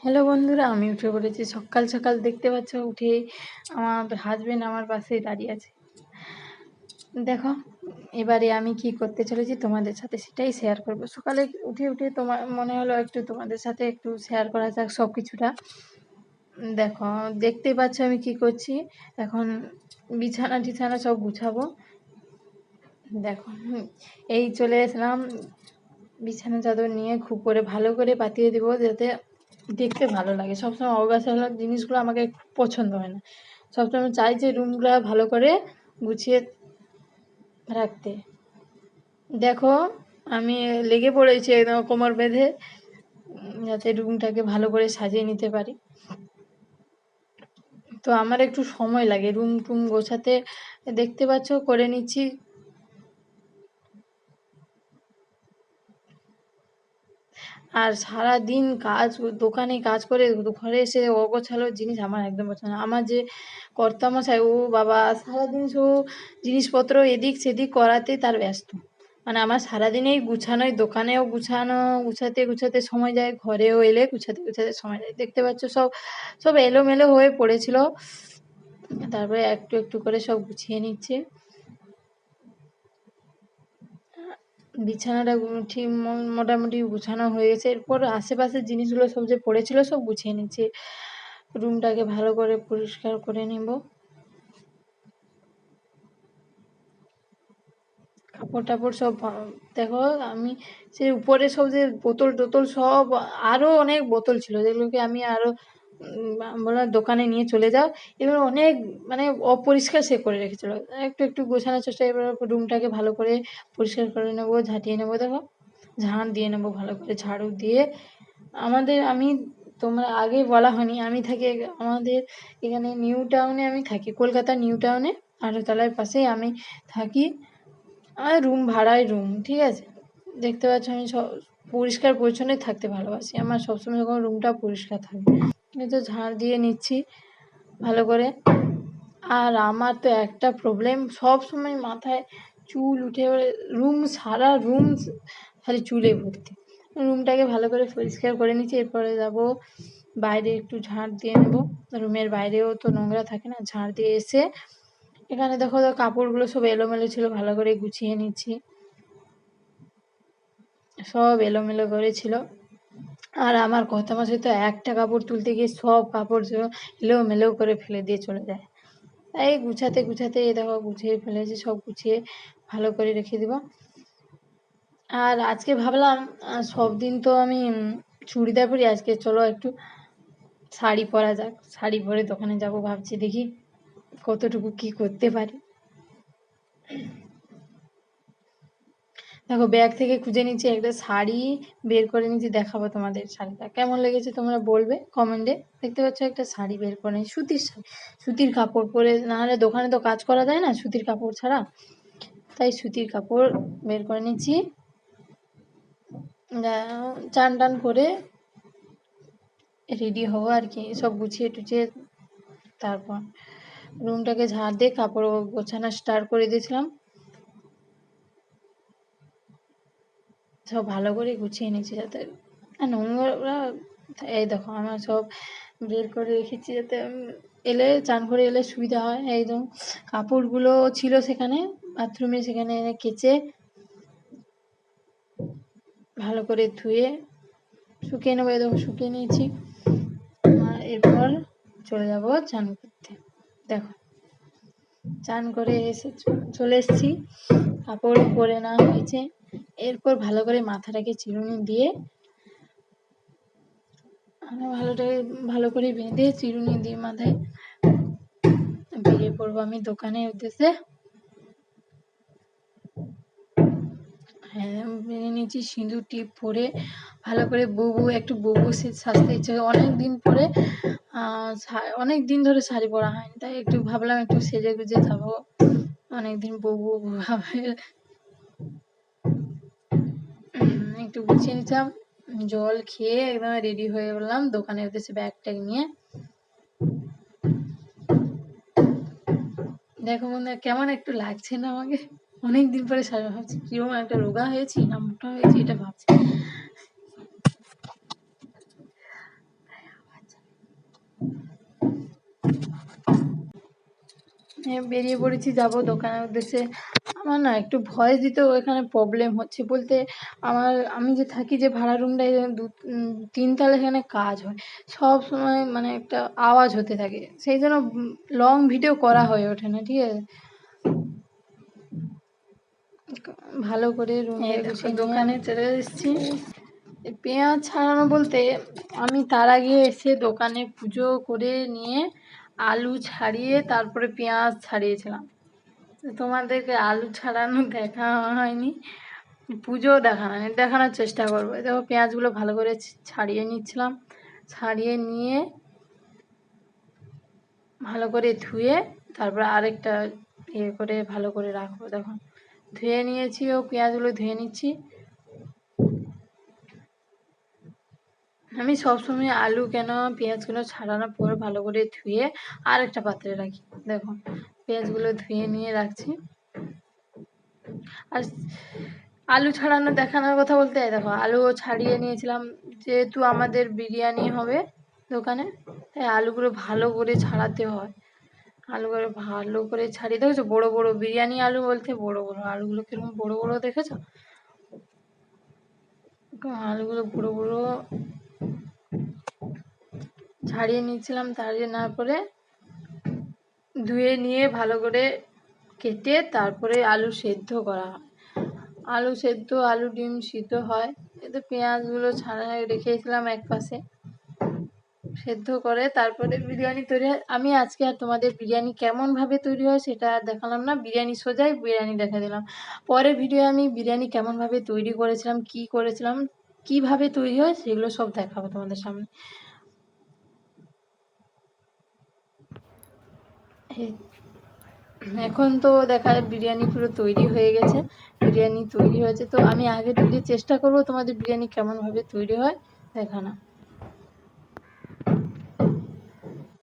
Hello বন্ধুরা, আমি উঠে পড়েছি সকাল সকাল। দেখতে পাচ্ছ, উঠেই আমার হাজবেন্ড আমার পাশে দাঁড়িয়ে আছে। দেখো, এবারে আমি কি করতে চলেছি তোমাদের সাথে সেটাই শেয়ার করব। সকালে উঠে উঠে তোমার মনে হলো একটু তোমাদের সাথে একটু শেয়ার করা যাক সব কিছুটা। দেখো, দেখতেই পাচ্ছ আমি কি করছি। এখন বিছানা টিছানা সব গুছাবো। দেখো, এই চলে আসলাম বিছানা চাদর নিয়ে, খুব করে ভালো করে পাতিয়ে দেবো যাতে দেখতে ভালো লাগে। সবসময় অগোছালো জিনিসগুলো আমাকে খুব পছন্দ হয় না। সবসময় চাই যে রুমগুলো ভালো করে গুছিয়ে রাখতে। দেখো, আমি লেগে পড়েছি একদম কোমর বেঁধে, যাতে রুমটাকে ভালো করে সাজিয়ে নিতে পারি। তো আমার একটু সময় লাগে রুম টুম গোছাতে। দেখতে পাচ্ছ করে নিচ্ছি। আর সারাদিন কাজ, দোকানে কাজ করে ঘরে এসে অগোছালো জিনিস আমার একদম পছন্দ না। আমার যে কর্তামশাই, ও বাবা সারাদিন জিনিসপত্র এদিক সেদিক করাতে তার ব্যস্ত। মানে আমার সারাদিনেই গুছানোই, দোকানেও গুছানো, গুছাতে গুছাতে সময় যায়, ঘরেও এলে গুছাতে গুছাতে সময় যায়। দেখতে পাচ্ছ সব সব এলোমেলো হয়ে পড়েছিল, তারপরে একটু একটু করে সব গুছিয়ে নিচ্ছে। বিছানাটা ঠিক মোটামুটি গুছানো হয়ে গেছে। এরপর আশেপাশের জিনিসগুলো সব যে পড়েছিল সব গুছিয়ে নিচ্ছি। রুমটাকে ভালো করে পরিষ্কার করে নেব। কাপড় টাপড় সব দেখো, আমি সেই উপরে সব যে বোতল টোতল সব, আরো অনেক বোতল ছিল যেগুলোকে আমি আরো বললাম দোকানে নিয়ে চলে যাও। এবার অনেক মানে অপরিষ্কার সে করে রেখেছিল। একটু একটু গোছানোর চেষ্টা। এবার রুমটাকে ভালো করে পরিষ্কার করে নেবো, ঝাঁটিয়ে নেবো। দেখো, ঝাঁট দিয়ে নেবো ভালো করে, ঝাড়ু দিয়ে। আমি তোমরা আগে বলা হয়নি, আমি থাকি আমাদের এখানে নিউ টাউনে। আমি থাকি কলকাতা নিউ টাউনে, আঠাতলার পাশেই আমি থাকি। আমার রুম ভাড়ায় রুম, ঠিক আছে। দেখতে পাচ্ছ আমি সব পরিষ্কার পরিচ্ছন্নই থাকতে ভালোবাসি। আমার সবসময় যখন রুমটা পরিষ্কার থাকে। এই তো ঝাড় দিয়ে নিচ্ছি ভালো করে। আর আমার তো একটা প্রবলেম, সব সময় মাথায় চুল উঠে সারা রুম খালি চুলে ভর্তি। রুমটাকে ভালো করে পরিষ্কার করে নিচ্ছি। এরপরে যাব বাইরে, একটু ঝাঁট দিয়ে নেবো। রুমের বাইরেও তো নোংরা থাকে না, ঝাঁট দিয়ে এসে এখানে দেখো তো কাপড়গুলো সব এলোমেলো ছিল, ভালো করে গুছিয়ে নিচ্ছি। সব এলোমেলো করেছিল। আর আমার কর্তামশাই তো একটা কাপড় তুলতে গিয়ে সব কাপড় এলোমেলো করে ফেলে দিয়ে চলে যায়। তাই গুছাতে গুছাতে এই দেখো গুছিয়ে ফেলেছি, সব গুছিয়ে ভালো করে রেখে দিব। আর আজকে ভাবলাম, সব দিন তো আমি চুড়িদার পরি, আজকে চলো একটু শাড়ি পরা যাক। শাড়ি পরে দোকানে যাব ভাবছি, দেখি কতটুকু কি করতে পারি। দেখো, ব্যাগ থেকে খুঁজে নিচ্ছি একটা শাড়ি, বের করে নিচ্ছি, দেখাবো তোমাদের শাড়িটা কেমন লেগেছে তোমরা বলবে কমেন্টে। দেখতে পাচ্ছ একটা শাড়ি বের করে নিচ্ছি, সুতির শাড়ি। সুতির কাপড় পরে নাহলে দোকানে তো কাজ করা যায় না সুতির কাপড় ছাড়া, তাই সুতির কাপড় বের করে নিচ্ছি। চান টান করে রেডি হবো আর কি, সব গুছিয়ে টুছিয়ে। তারপর রুমটাকে ঝাড় দিয়ে কাপড় গোছানো স্টার্ট করে দিয়েছিলাম। সব ভালো করে গুছিয়ে নিয়েছি যাতে নোংরা। এই দেখো আমার সব বের করে রেখেছি যাতে এলে, চান করে এলে সুবিধা হয়। একদম কাপড়গুলো ছিল সেখানে বাথরুমে, সেখানে এনে কেচে ভালো করে ধুয়ে শুকিয়ে নেবো। এরকম শুকিয়ে নিয়েছি। আর এরপর চলে যাব চান করতে। দেখো, চান করে এসে চলে এসেছি, কাপড় পরে না হয়েছে। এরপর ভালো করে মাথাটাকে চিরুনি দিয়ে, ভালো করে বেঁধে চিরুনি দিয়ে মাথায় বেরিয়ে পড়বো আমি দোকানের উদ্দেশ্যে। হ্যাঁ, বেরিয়ে নিয়েছি সিঁদুর টিপ পরে ভালো করে। একটু বউ সাজতে ইচ্ছে করে অনেকদিন পরে। অনেক দিন ধরে শাড়ি পরা হয়নি, তাই একটু ভাবলাম একটু সেজে গুজে যাবো। অনেকদিন বউ ভাবে একটু গুছিয়ে নিতাম। জল খেয়ে একদম রেডি হয়ে বললাম দোকানের উদ্দেশ্যে ব্যাগ ট্যাগ নিয়ে। দেখো বন্ধুরা, কেমন একটু লাগছে না আমাকে? অনেকদিন পরে শাড়ি ভাবছি কিরকম একটা রোগা হয়েছি না মোটা হয়েছি, এটা ভাবছি। বেরিয়ে পড়েছি, যাব দোকানের উদ্দেশ্যে। আমার না একটু ভয়েস দিতেও এখানে প্রবলেম হচ্ছে, বলতে আমি যে থাকি যে ভাড়া রুমটায় 3 তলা, এখানে কাজ হয় সব সময়, মানে একটা আওয়াজ হতে থাকে, সেই জন্য লং ভিডিও করা হয়ে ওঠে না, ঠিক আছে। ভালো করে রুমে দোকানে চলে এসেছি। পেঁয়াজ ছাড়ানো বলতে আমি তার আগে এসে দোকানে পুজো করে নিয়ে আলু ছাড়িয়ে তারপরে পেঁয়াজ ছাড়িয়েছিলাম। তোমাদেরকে আলু ছাড়ানো দেখা হয়নি, পুজো দেখানোর চেষ্টা করবো। দেখো পেঁয়াজগুলো ভালো করে ছাড়িয়ে নিচ্ছিলাম, ছাড়িয়ে নিয়ে ভালো করে ধুয়ে তারপরে আরেকটা ইয়ে করে ভালো করে রাখবো। দেখো ধুয়ে নিয়েছি, ও পেঁয়াজগুলো ধুয়ে নিচ্ছি। আমি সবসময় আলু কেন পেঁয়াজগুলো ছাড়ানোর পর ভালো করে ধুয়ে আর একটা পাত্রে রাখি। দেখো পেঁয়াজগুলো ধুয়ে নিয়ে রাখছি। আর আলু ছাড়ানো দেখানোর কথা বলতে দেখো আলুও ছাড়িয়ে নিয়েছিলাম, যেহেতু আমাদের বিরিয়ানি হবে দোকানে, তাই আলুগুলো ভালো করে ছাড়াতে হয়। আলুগুলো ভালো করে ছাড়িয়ে, দেখেছো বড় বড় বিরিয়ানি আলু বলতে বড় বড় আলুগুলো কিরকম বড় বড় দেখেছো? আলুগুলো বড় বড় ছাড়িয়ে নিয়েছিলাম। ছাড়িয়ে নেওয়ার পরে ধুয়ে নিয়ে ভালো করে কেটে তারপরে আলু সেদ্ধ করা হয়। আলু সেদ্ধ, আলু ডিম সিদ্ধ হয়। এতে পেঁয়াজগুলো ছাড়া রেখেছিলাম এক পাশে, সেদ্ধ করে তারপরে বিরিয়ানি তৈরি হয়। আমি আজকে আর তোমাদের বিরিয়ানি কেমনভাবে তৈরি হয় সেটা দেখালাম না, বিরিয়ানি সোজাই বিরিয়ানি দেখা দিলাম। পরের ভিডিও আমি বিরিয়ানি কেমনভাবে তৈরি করেছিলাম, কি করেছিলাম, কিভাবে তৈরি হয় সেগুলো সব দেখাবো তোমাদের সামনে। এখন তো দেখা যায় বিরিয়ানি পুরো তৈরি হয়ে গেছে। বিরিয়ানি তৈরি হয়েছে, তো আমি আগে থেকে চেষ্টা করব তোমাদের বিরিয়ানি কেমনভাবে তৈরি হয় দেখানো।